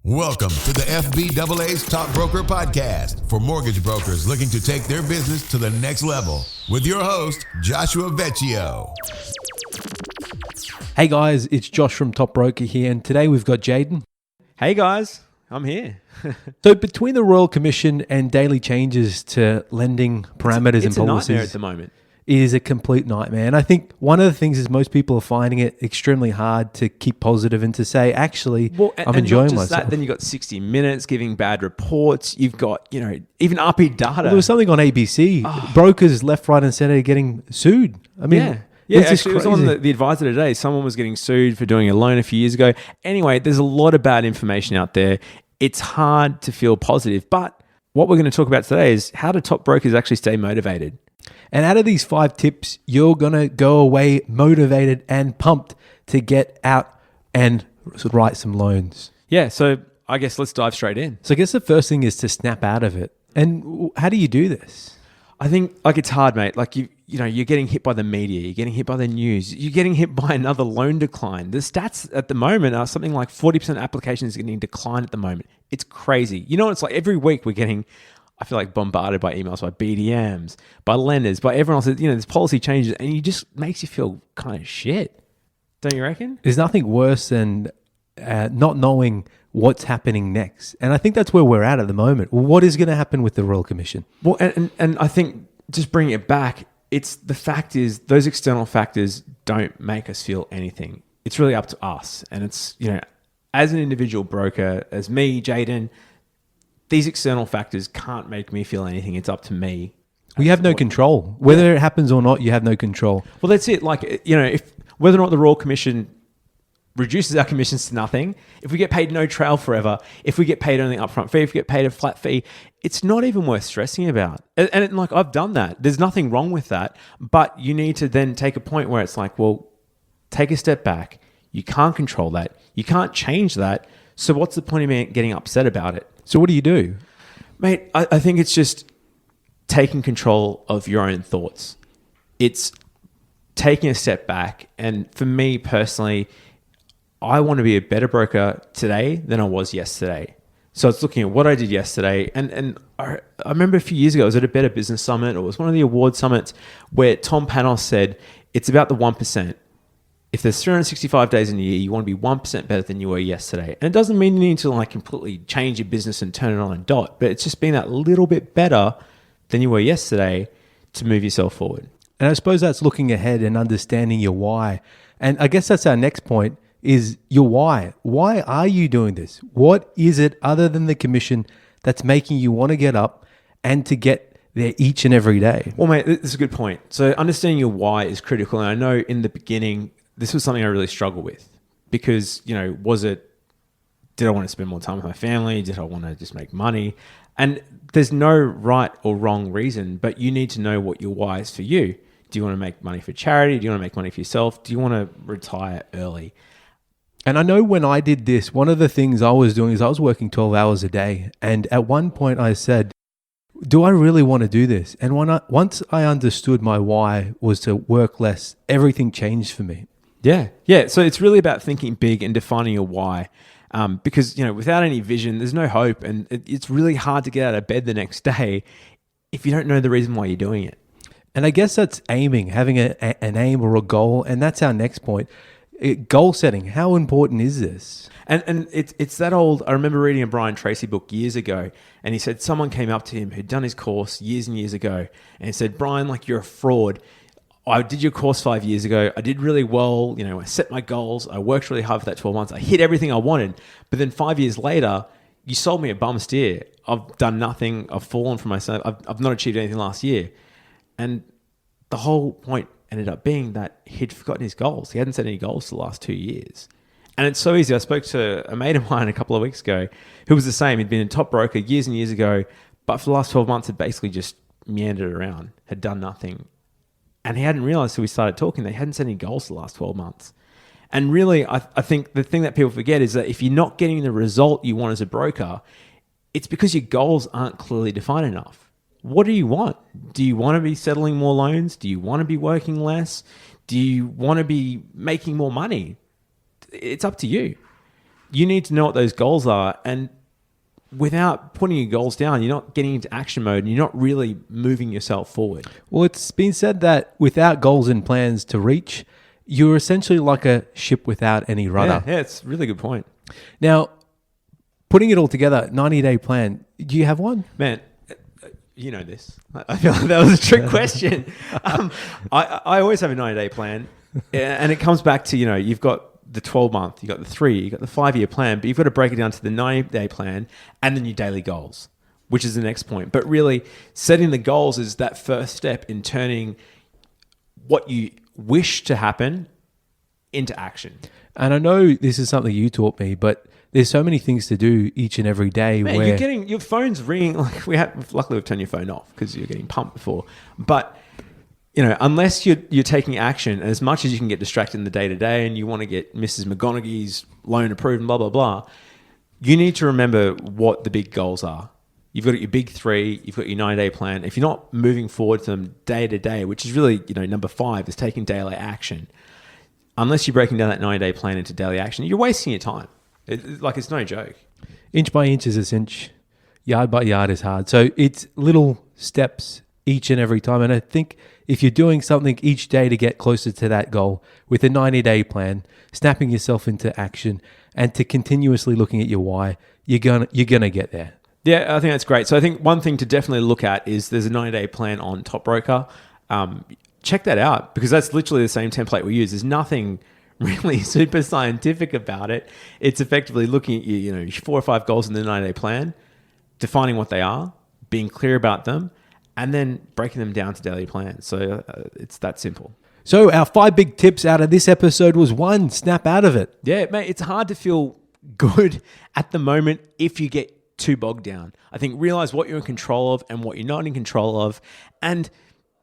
Welcome to the FBAA's Top Broker Podcast for mortgage brokers looking to take their business to the next level with your host, Joshua Vecchio. Hey guys, it's Josh from Top Broker here, and today we've got Jayden. Hey guys, I'm here. So between the Royal Commission and daily changes to lending parameters and it's a nightmare policies, at the moment. it is a complete nightmare. And I think one of the things is most people are finding it extremely hard to keep positive and to say, actually, I'm enjoying not just myself. that, then you've got 60 Minutes giving bad reports. You've got, even RP data. There was something on ABC. Brokers left, right and centre getting sued. I mean, Yeah, it's just actually, it was crazy. on the Advisor today. Someone was getting sued for doing a loan a few years ago. Anyway, there's a lot of bad information out there. It's hard to feel positive. But what we're going to talk about today is how do top brokers actually stay motivated? And out of these 5 tips, you're going to go away motivated and pumped to get out and write some loans. Yeah, so I guess let's dive straight in. So I guess the first thing is to snap out of it. And how do you do this? I think it's hard, mate. You're getting hit by the media, you're getting hit by the news, you're getting hit by another loan decline. The stats at the moment are something like 40% applications getting declined at the moment. It's crazy. It's like every week we're getting, I feel like, bombarded by emails by BDMs, by lenders, by everyone else. There's policy changes, and it just makes you feel kind of shit. Don't you reckon? There's nothing worse than not knowing what's happening next. And I think that's where we're at the moment. Well, what is going to happen with the Royal Commission? Well, and I think just bringing it back, it's the fact is those external factors don't make us feel anything. It's really up to us. And it's, as an individual broker, as me, Jayden, these external factors can't make me feel anything. It's up to me. We have no control. Whether it happens or not, you have no control. Well, that's it. If whether or not the Royal Commission reduces our commissions to nothing, if we get paid no trail forever, if we get paid only upfront fee, if we get paid a flat fee, it's not even worth stressing about. And I've done that. There's nothing wrong with that. But you need to then take a point where it's like, well, take a step back. You can't control that. You can't change that. So what's the point of me getting upset about it? So what do you do? Mate, I think it's just taking control of your own thoughts. It's taking a step back. And for me personally, I want to be a better broker today than I was yesterday. So it's looking at what I did yesterday. And I remember a few years ago, I was at a Better Business Summit, or it was one of the award summits, where Tom Panos said, it's about the 1%. If there's 365 days in a year, you want to be 1% better than you were yesterday. And it doesn't mean you need to completely change your business and turn it on a dot, but it's just being that little bit better than you were yesterday to move yourself forward. And I suppose that's looking ahead and understanding your why. And I guess that's our next point, is your why. Why are you doing this? What is it other than the commission that's making you want to get up and to get there each and every day? Well, mate, this is a good point. So understanding your why is critical. And I know in the beginning, this was something I really struggled with because, did I want to spend more time with my family? Did I want to just make money? And there's no right or wrong reason, but you need to know what your why is for you. Do you want to make money for charity? Do you want to make money for yourself? Do you want to retire early? And I know when I did this, one of the things I was doing is I was working 12 hours a day. And at one point I said, do I really want to do this? And once I understood my why was to work less, everything changed for me. Yeah. So it's really about thinking big and defining your why. Because, without any vision, there's no hope. And it's really hard to get out of bed the next day if you don't know the reason why you're doing it. And I guess that's aiming, having an aim or a goal. And that's our next point. Goal setting. How important is this? And it's that old, I remember reading a Brian Tracy book years ago, and he said someone came up to him who'd done his course years and years ago, and he said, Brian, you're a fraud. I did your course 5 years ago. I did really well. I set my goals. I worked really hard for that 12 months. I hit everything I wanted. But then 5 years later, you sold me a bum steer. I've done nothing. I've fallen from myself. I've not achieved anything last year. And the whole point ended up being that he'd forgotten his goals. He hadn't set any goals for the last 2 years. And it's so easy. I spoke to a mate of mine a couple of weeks ago who was the same. He'd been a top broker years and years ago, but for the last 12 months had basically just meandered around, had done nothing. And he hadn't realized till we started talking, they hadn't set any goals for the last 12 months. And really, I think the thing that people forget is that if you're not getting the result you want as a broker, it's because your goals aren't clearly defined enough. What do you want? Do you want to be settling more loans? Do you want to be working less? Do you want to be making more money? It's up to you. you need to know what those goals are. And without putting your goals down, you're not getting into action mode and you're not really moving yourself forward. Well, it's been said that without goals and plans to reach, you're essentially like a ship without any rudder. Yeah, it's a really good point. Now, putting it all together, 90-day plan, do you have one? Man, you know this. I feel like that was a trick question. I always have a 90-day plan, and it comes back to, you've got the 12-month, you've got the 3, you've got the 5-year plan, but you've got to break it down to the 90-day plan and then your daily goals, which is the next point. But really, setting the goals is that first step in turning what you wish to happen into action. And I know this is something you taught me, but there's so many things to do each and every day. Man, where you're getting your phone's ringing. Luckily we've turned your phone off because you're getting pumped before. But unless you're taking action, and as much as you can get distracted in the day to day, and you want to get Mrs. McGonaghy's loan approved and blah blah blah, you need to remember what the big goals are. You've got your big 3, you've got your 90-day plan. If you're not moving forward to them day to day, which is really number 5 is taking daily action. Unless you're breaking down that 90-day plan into daily action, you're wasting your time. It's no joke. Inch by inch is a cinch. Yard by yard is hard. So it's little steps each and every time. And I think if you're doing something each day to get closer to that goal with a 90-day plan, snapping yourself into action and to continuously looking at your why, you're gonna get there. Yeah, I think that's great. So I think one thing to definitely look at is there's a 90-day plan on Top Broker. Check that out because that's literally the same template we use. There's nothing really super scientific about it. It's effectively looking at your 4 or 5 goals in the 90-day plan, defining what they are, being clear about them, and then breaking them down to daily plans. So it's that simple. So our 5 big tips out of this episode was 1, snap out of it. Yeah, mate, it's hard to feel good at the moment if you get too bogged down. I think realize what you're in control of and what you're not in control of, and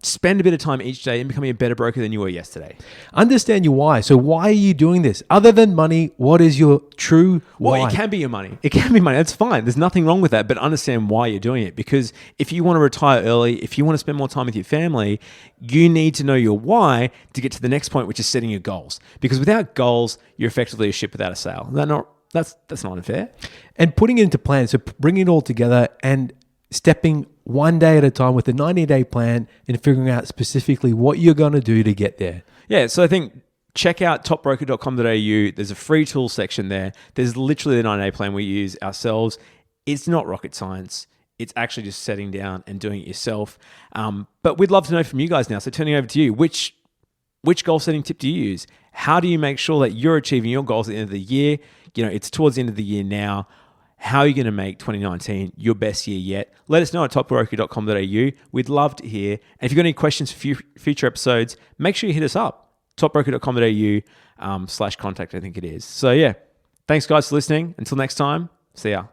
spend a bit of time each day in becoming a better broker than you were yesterday. Understand your why. So why are you doing this? Other than money, what is your true why? Well, it can be your money. It can be money. That's fine. There's nothing wrong with that, but understand why you're doing it. Because if you want to retire early, if you want to spend more time with your family, you need to know your why to get to the next point, which is setting your goals. Because without goals, you're effectively a ship without a sail. That's not unfair. And putting it into plans, so bringing it all together and stepping one day at a time with a 90-day plan and figuring out specifically what you're going to do to get there. Yeah, so I think check out topbroker.com.au. There's a free tools section there. There's literally the 90-day plan we use ourselves. It's not rocket science. It's actually just setting down and doing it yourself. But we'd love to know from you guys now. So turning over to you, which goal setting tip do you use? How do you make sure that you're achieving your goals at the end of the year? It's towards the end of the year now. How are you going to make 2019 your best year yet? Let us know at topbroker.com.au. We'd love to hear. And if you've got any questions for future episodes, make sure you hit us up. topbroker.com.au /contact, I think it is. So yeah, thanks guys for listening. Until next time, see ya.